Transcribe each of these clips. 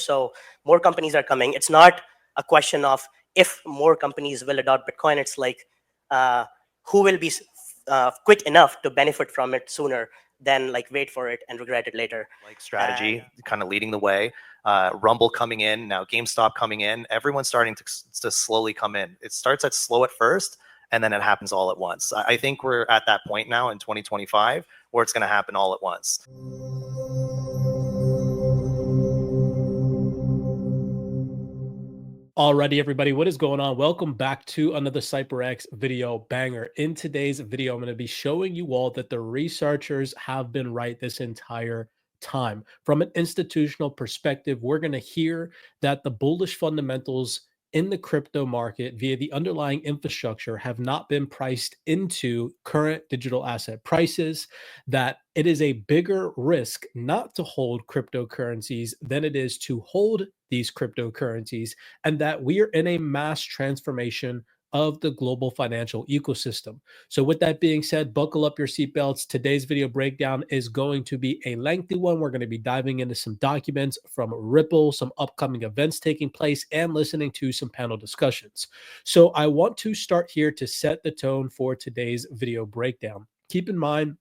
So more companies are coming. It's not a question of if more companies will adopt Bitcoin. It's like who will be quick enough to benefit from it sooner than like wait for it and regret it later. Like strategy kind of leading the way. Rumble coming in, now GameStop coming in. Everyone's starting to slowly come in. It starts at slow at first, and then it happens all at once. I think we're at that point now in 2025 where it's going to happen all at once. Alrighty, everybody, what is going on? Welcome back to another CYPRX video banger. In today's video, I'm going to be showing you all that the researchers have been right this entire time. From an institutional perspective, we're going to hear that the bullish fundamentals in the crypto market via the underlying infrastructure have not been priced into current digital asset prices, that it is a bigger risk not to hold cryptocurrencies than it is to hold these cryptocurrencies, and that we are in a mass transformation of the global financial ecosystem. So with that being said, buckle up your seatbelts. Today's video breakdown is going to be a lengthy one. We're going to be diving into some documents from Ripple, some upcoming events taking place, and listening to some panel discussions. So I want to start here to set the tone for today's video breakdown. Keep in mind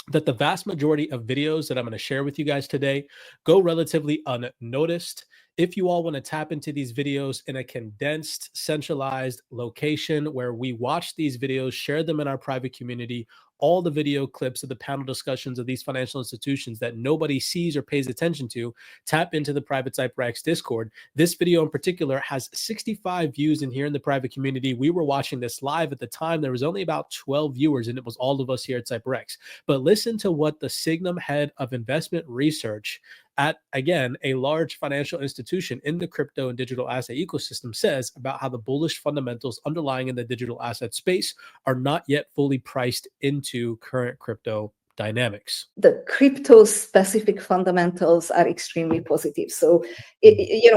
that the vast majority of videos that I'm going to share with you guys today go relatively unnoticed. If you all want to tap into these videos in a condensed, centralized location where we watch these videos, share them in our private community, all the video clips of the panel discussions of these financial institutions that nobody sees or pays attention to, tap into the private CYPRX Discord. This video in particular has 65 views in here in the private community. We were watching this live at the time. There was only about 12 viewers, and it was all of us here at CYPRX. But listen to what the Signum head of investment research at, again, a large financial institution in the crypto and digital asset ecosystem says about how the bullish fundamentals underlying in the digital asset space are not yet fully priced into current crypto dynamics. The crypto specific fundamentals are extremely positive. So,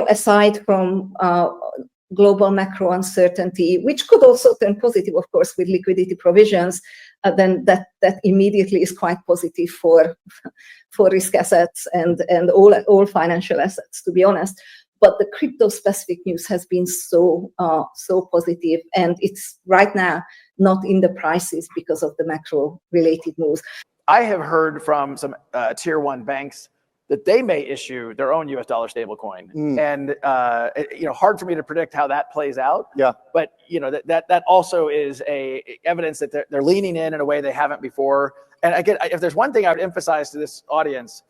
aside from global macro uncertainty, which could also turn positive, of course, with liquidity provisions, then that immediately is quite positive for risk assets and all financial assets, to be honest. But the crypto specific news has been so positive, and it's right now not in the prices because of the macro related moves. I have heard from some tier one banks that they may issue their own US dollar stablecoin. And hard for me to predict how that plays out. Yeah. But that also is evidence that they're leaning in a way they haven't before. And again, if there's one thing I would emphasize to this audience,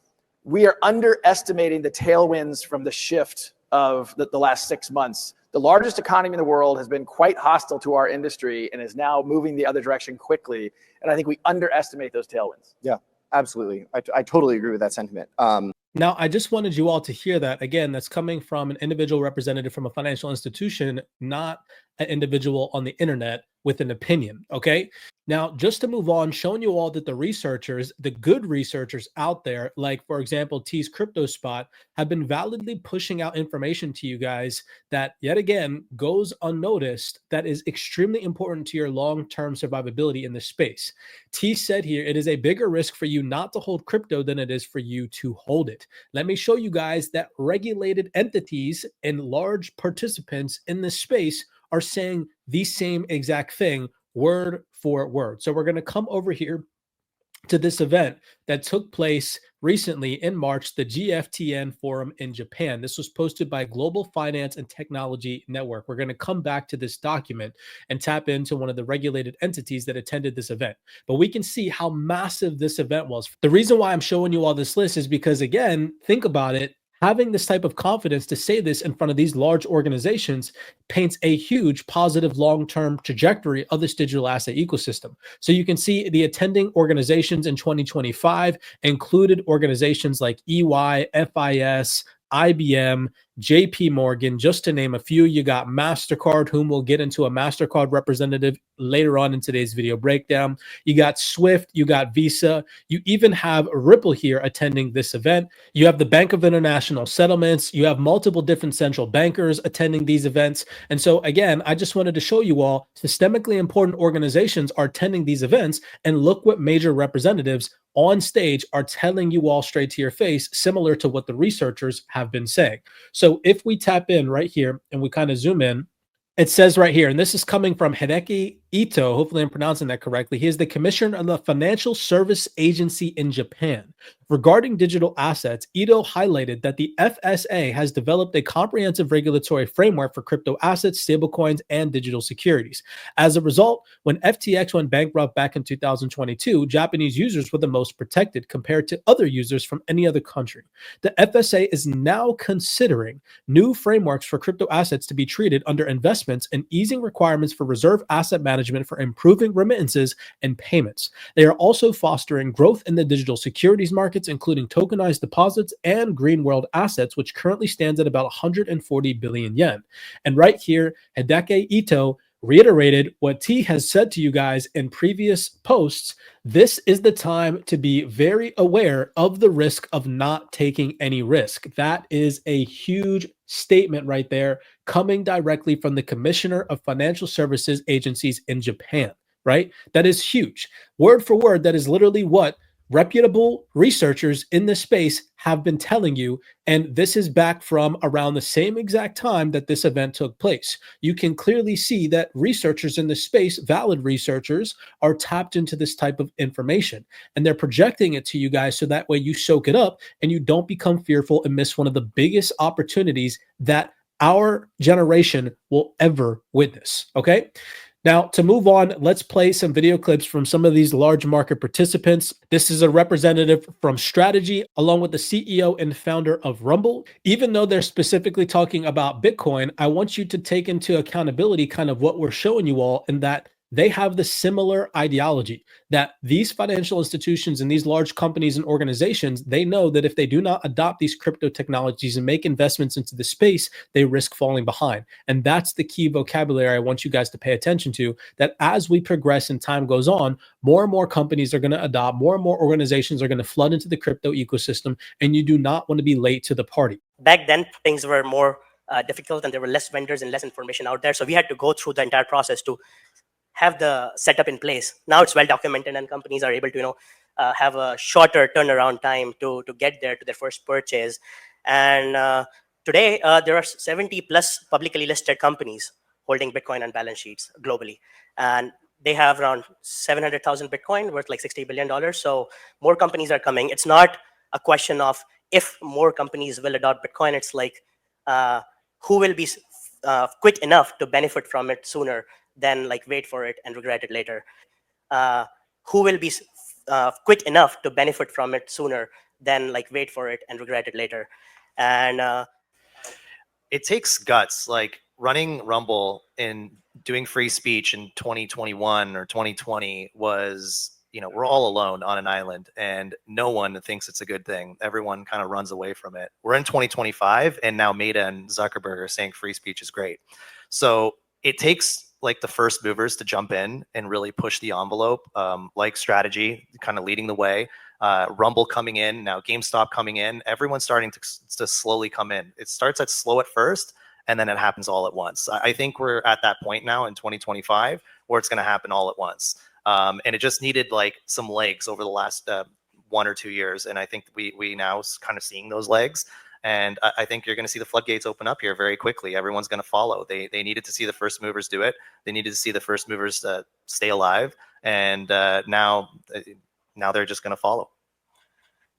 we are underestimating the tailwinds from the shift of the last 6 months. The largest economy in the world has been quite hostile to our industry and is now moving the other direction quickly. And I think we underestimate those tailwinds. Yeah. Absolutely. I totally agree with that sentiment. Now, I just wanted you all to hear that. Again, that's coming from an individual representative from a financial institution, not an individual on the internet with an opinion. Okay. Now, just to move on, showing you all that the researchers, the good researchers out there, like, for example, T's Crypto Spot, have been validly pushing out information to you guys that, yet again, goes unnoticed, that is extremely important to your long-term survivability in this space. T said here, it is a bigger risk for you not to hold crypto than it is for you to hold it. Let me show you guys that regulated entities and large participants in this space are saying the same exact thing, word for word. So we're going to come over here to this event that took place recently in March, the GFTN forum in Japan. This was posted by Global Finance and Technology Network. We're going to come back to this document and tap into one of the regulated entities that attended this event. But we can see how massive this event was. The reason why I'm showing you all this list is because, again, think about it. Having this type of confidence to say this in front of these large organizations paints a huge positive long-term trajectory of this digital asset ecosystem. So you can see the attending organizations in 2025 included organizations like EY, FIS, IBM, JP Morgan, just to name a few. You got MasterCard, whom we'll get into a MasterCard representative later on in today's video breakdown. You got Swift, you got Visa, you even have Ripple here attending this event. You have the Bank of International Settlements, you have multiple different central bankers attending these events. And so again, I just wanted to show you all systemically important organizations are attending these events, and look what major representatives on stage are telling you all straight to your face, similar to what the researchers have been saying. So if we tap in right here and we kind of zoom in, it says right here, and this is coming from Hideki Ito, hopefully I'm pronouncing that correctly. He is the commissioner of the Financial Service Agency in Japan. Regarding digital assets, Ito highlighted that the FSA has developed a comprehensive regulatory framework for crypto assets, stablecoins, and digital securities. As a result, when FTX went bankrupt back in 2022, Japanese users were the most protected compared to other users from any other country. The FSA is now considering new frameworks for crypto assets to be treated under investments and easing requirements for reserve asset management for improving remittances and payments. They are also fostering growth in the digital securities markets, including tokenized deposits and green world assets, which currently stands at about 140 billion yen. And right here, Hideki Ito reiterated what T has said to you guys in previous posts. This is the time to be very aware of the risk of not taking any risk. That is a huge statement right there, coming directly from the Commissioner of Financial Services Agencies in Japan, right? That is huge. Word for word, that is literally what reputable researchers in this space have been telling you, and this is back from around the same exact time that this event took place. You can clearly see that researchers in this space, valid researchers, are tapped into this type of information, and they're projecting it to you guys so that way you soak it up and you don't become fearful and miss one of the biggest opportunities that our generation will ever witness. Okay. Now, to move on, let's play some video clips from some of these large market participants. This is a representative from Strategy, along with the CEO and founder of Rumble. Even though they're specifically talking about Bitcoin, I want you to take into accountability kind of what we're showing you all, in that they have the similar ideology that these financial institutions and these large companies and organizations, they know that if they do not adopt these crypto technologies and make investments into the space, they risk falling behind. And that's the key vocabulary I want you guys to pay attention to, that as we progress and time goes on, more and more companies are going to adopt, more and more organizations are going to flood into the crypto ecosystem, and you do not want to be late to the party. Back then, things were more difficult and there were less vendors and less information out there. So we had to go through the entire process to have the setup in place. Now it's well documented and companies are able to, have a shorter turnaround time to get there to their first purchase. And today there are 70 plus publicly listed companies holding Bitcoin on balance sheets globally. And they have around 700,000 Bitcoin worth like $60 billion. So more companies are coming. It's not a question of if more companies will adopt Bitcoin. It's like who will be quick enough to benefit from it sooner than like wait for it and regret it later. Who will be quick enough to benefit from it sooner than like wait for it and regret it later. And it takes guts. Like running Rumble and doing free speech in 2021 or 2020 was, we're all alone on an island and no one thinks it's a good thing. Everyone kind of runs away from it. We're in 2025 and now Meta and Zuckerberg are saying free speech is great. So it takes like the first movers to jump in and really push the envelope, like Strategy kind of leading the way, Rumble coming in, now GameStop coming in, everyone's starting to slowly come in. It starts at slow at first, and then it happens all at once. I think we're at that point now in 2025 where it's going to happen all at once. And it just needed like some legs over the last 1 or 2 years. And I think we now kind of seeing those legs. And I think you're going to see the floodgates open up here very quickly. Everyone's going to follow. They needed to see the first movers do it. They needed to see the first movers stay alive. And now they're just going to follow.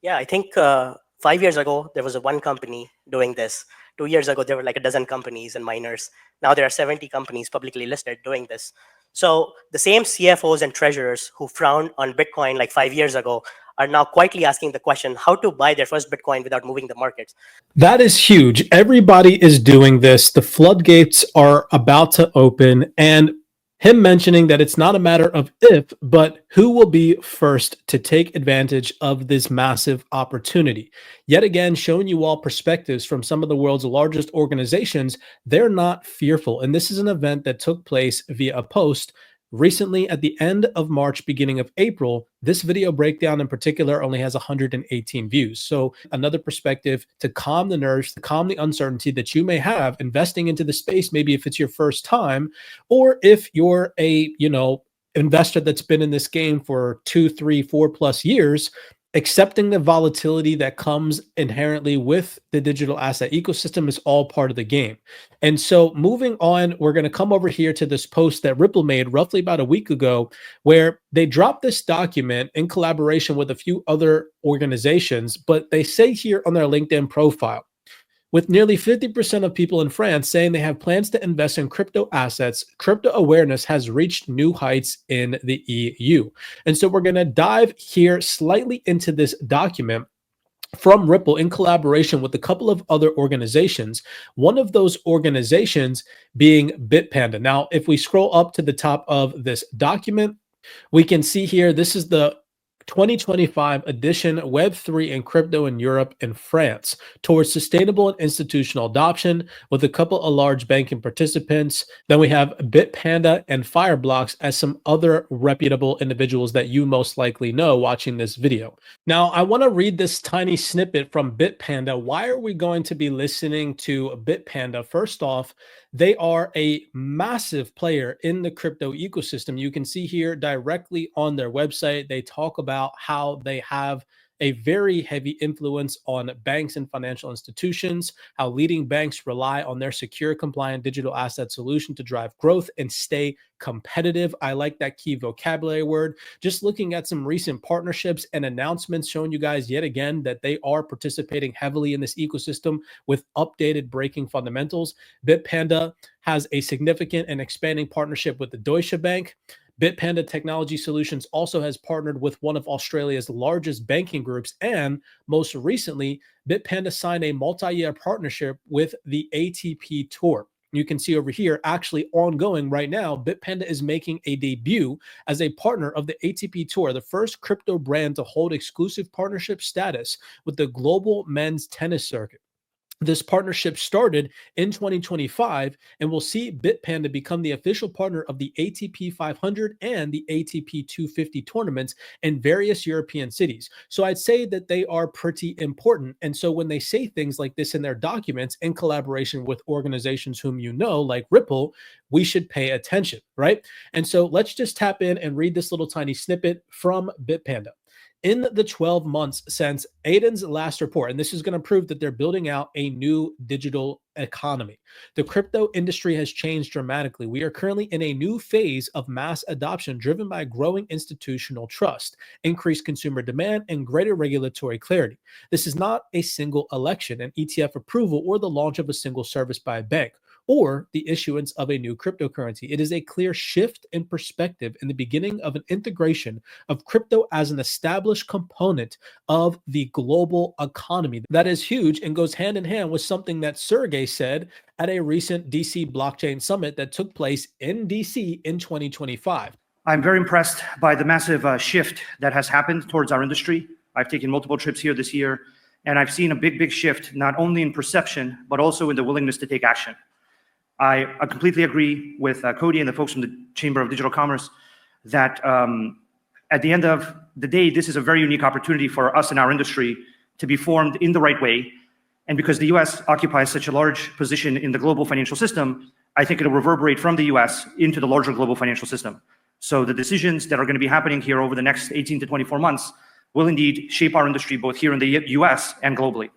Yeah, I think 5 years ago, there was one company doing this. 2 years ago, there were like a dozen companies and miners. Now there are 70 companies publicly listed doing this. So the same CFOs and treasurers who frowned on Bitcoin like 5 years ago are now quietly asking the question how to buy their first Bitcoin without moving the markets. That is huge. Everybody is doing this. The floodgates are about to open. And him mentioning that it's not a matter of if, but who will be first to take advantage of this massive opportunity. Yet again, showing you all perspectives from some of the world's largest organizations. They're not fearful. And this is an event that took place via a post recently at the end of March, beginning of April. This video breakdown in particular only has 118 views. So another perspective to calm the nerves, to calm the uncertainty that you may have investing into the space, maybe if it's your first time, or if you're a, investor that's been in this game for 2, 3, 4+ years, accepting the volatility that comes inherently with the digital asset ecosystem is all part of the game. And so moving on, we're going to come over here to this post that Ripple made roughly about a week ago, where they dropped this document in collaboration with a few other organizations, but they say here on their LinkedIn profile, with nearly 50% of people in France saying they have plans to invest in crypto assets, crypto awareness has reached new heights in the EU. And so we're going to dive here slightly into this document from Ripple in collaboration with a couple of other organizations. One of those organizations being Bitpanda. Now, if we scroll up to the top of this document, we can see here, this is the 2025 edition Web3 and crypto in Europe and France towards sustainable and institutional adoption, with a couple of large banking participants. Then we have Bitpanda and Fireblocks as some other reputable individuals that you most likely know watching this video. Now, I want to read this tiny snippet from Bitpanda. Why are we going to be listening to Bitpanda? First off, they are a massive player in the crypto ecosystem. You can see here directly on their website, they talk about how they have a very heavy influence on banks and financial institutions, how leading banks rely on their secure, compliant digital asset solution to drive growth and stay competitive. I like that key vocabulary word. Just looking at some recent partnerships and announcements showing you guys yet again that they are participating heavily in this ecosystem with updated breaking fundamentals. Bitpanda has a significant and expanding partnership with the Deutsche Bank. Bitpanda Technology Solutions also has partnered with one of Australia's largest banking groups. And most recently, Bitpanda signed a multi-year partnership with the ATP Tour. You can see over here, actually ongoing right now, Bitpanda is making a debut as a partner of the ATP Tour, the first crypto brand to hold exclusive partnership status with the global men's tennis circuit. This partnership started in 2025 and will see Bitpanda become the official partner of the ATP 500 and the ATP 250 tournaments in various European cities. So I'd say that they are pretty important. And so when they say things like this in their documents in collaboration with organizations whom you know, like Ripple, we should pay attention, right? And so let's just tap in and read this little tiny snippet from Bitpanda. In the 12 months since Aiden's last report, and this is going to prove that they're building out a new digital economy, the crypto industry has changed dramatically. We are currently in a new phase of mass adoption driven by growing institutional trust, increased consumer demand, and greater regulatory clarity. This is not a single election, an ETF approval, or the launch of a single service by a bank, or the issuance of a new cryptocurrency. It is a clear shift in perspective in the beginning of an integration of crypto as an established component of the global economy. That is huge and goes hand in hand with something that Sergey said at a recent DC blockchain summit that took place in DC in 2025. I'm very impressed by the massive shift that has happened towards our industry. I've taken multiple trips here this year, and I've seen a big shift, not only in perception, but also in the willingness to take action. I completely agree with Cody and the folks from the Chamber of Digital Commerce that at the end of the day, this is a very unique opportunity for us in our industry to be formed in the right way. And because the US occupies such a large position in the global financial system, I think it'll reverberate from the US into the larger global financial system. So the decisions that are going to be happening here over the next 18 to 24 months will indeed shape our industry both here in the US and globally.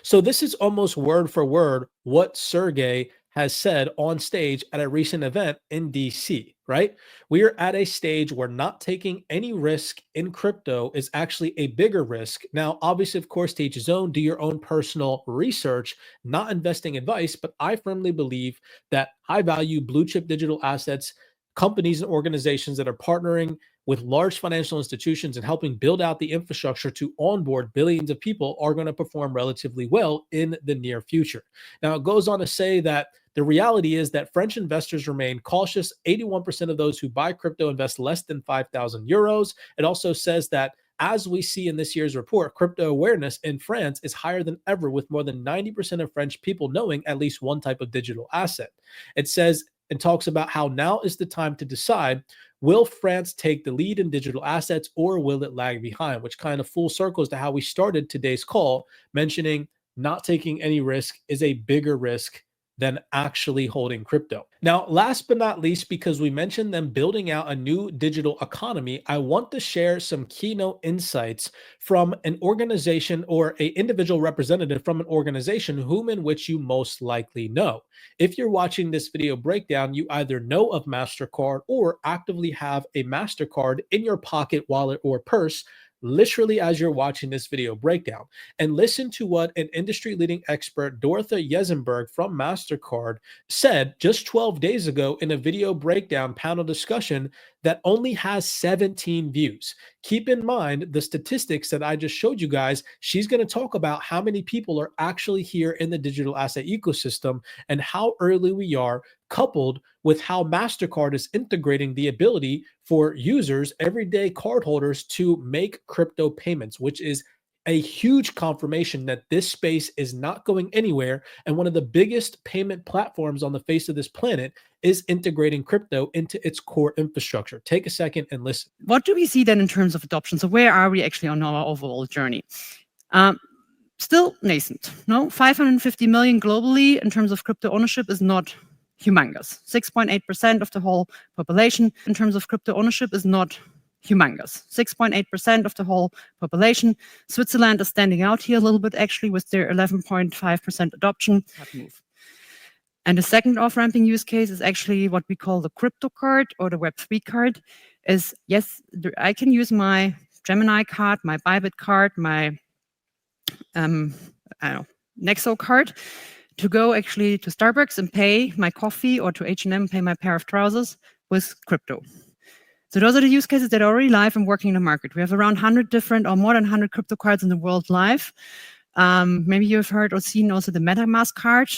So this is almost word for word what Sergey has said on stage at a recent event in DC, right? We are at a stage where not taking any risk in crypto is actually a bigger risk. Now, obviously, of course, to each his own, do your own personal research, not investing advice, but I firmly believe that high value blue chip digital assets, companies and organizations that are partnering with large financial institutions and helping build out the infrastructure to onboard billions of people are going to perform relatively well in the near future. Now, it goes on to say that The reality is that French investors remain cautious. 81% of those who buy crypto invest less than 5,000 euros. It also says that, as we see in this year's report, crypto awareness in France is higher than ever, with more than 90% of French people knowing at least one type of digital asset. It says and talks about how now is the time to decide, will France take the lead in digital assets or will it lag behind, which kind of full circles to how we started today's call, mentioning not taking any risk is a bigger risk than actually holding crypto. Now, last but not least, because we mentioned them building out a new digital economy, I want to share some keynote insights from an organization or an individual representative from an organization whom in which you most likely know. If you're watching this video breakdown, you either know of MasterCard or actively have a MasterCard in your pocket, wallet, or purse, literally as you're watching this video breakdown. And listen to what an industry-leading expert, Dorothy Yesenberg from MasterCard, said just 12 days ago in a video breakdown panel discussion that only has 17 views. Keep in mind the statistics that I just showed you guys. She's going to talk about how many people are actually here in the digital asset ecosystem and how early we are, coupled with how MasterCard is integrating the ability for users, everyday cardholders, to make crypto payments, which is a huge confirmation that this space is not going anywhere. And one of the biggest payment platforms on the face of this planet is integrating crypto into its core infrastructure. Take a second and listen. What do we see then in terms of adoption? So where are we actually on our overall journey? Still nascent. No, 550 million globally in terms of crypto ownership is not humongous. 6.8% of the whole population in terms of crypto ownership is not humongous. 6.8% of the whole population. Switzerland is standing out here a little bit actually with their 11.5% adoption. Move. And the second off-ramping use case is actually what we call the crypto card or the Web3 card. Is yes, I can use my Gemini card, my Bybit card, my Nexo card to go actually to Starbucks and pay my coffee, or to H&M pay my pair of trousers with crypto. So those are the use cases that are already live and working in the market. We have around 100 different or more than 100 crypto cards in the world live. Maybe you've heard or seen also the MetaMask card.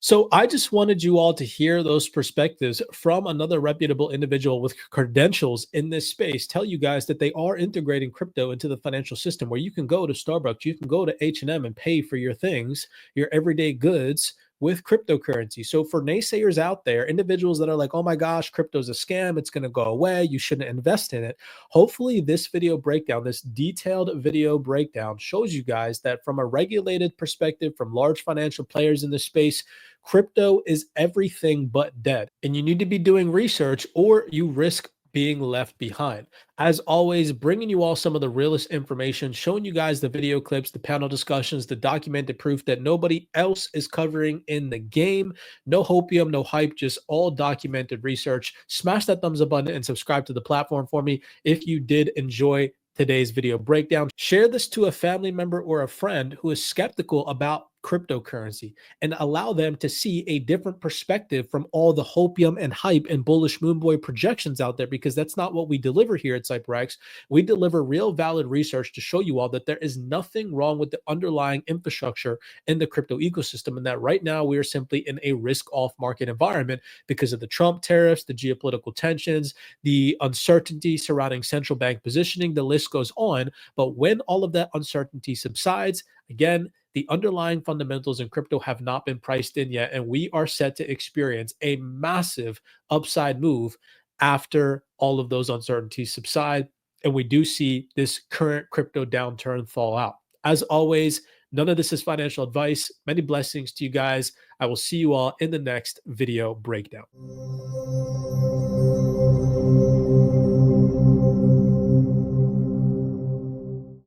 So I just wanted you all to hear those perspectives from another reputable individual with credentials in this space tell you guys that they are integrating crypto into the financial system, where you can go to Starbucks, you can go to H&M and pay for your things, your everyday goods, with cryptocurrency. So for naysayers out there, individuals that are like, oh my gosh, crypto's a scam, it's going to go away, you shouldn't invest in it. Hopefully this video breakdown, this detailed video breakdown, shows you guys that from a regulated perspective, from large financial players in this space, crypto is everything but dead. And you need to be doing research or you risk being left behind. As always, bringing you all some of the realest information, showing you guys the video clips, the panel discussions, the documented proof that nobody else is covering in the game. No hopium, no hype, just all documented research. Smash that thumbs up button and subscribe to the platform for me if you did enjoy today's video breakdown. Share this to a family member or a friend who is skeptical about cryptocurrency and allow them to see a different perspective from all the hopium and hype and bullish moonboy projections out there, because that's not what we deliver here at CYPRX. We deliver real valid research to show you all that there is nothing wrong with the underlying infrastructure in the crypto ecosystem, and that right now we are simply in a risk-off market environment because of the Trump tariffs, the geopolitical tensions, the uncertainty surrounding central bank positioning, the list goes on. But when all of that uncertainty subsides, again, the underlying fundamentals in crypto have not been priced in yet, and we are set to experience a massive upside move after all of those uncertainties subside, and we do see this current crypto downturn fall out. As always, none of this is financial advice. Many blessings to you guys. I will see you all in the next video breakdown.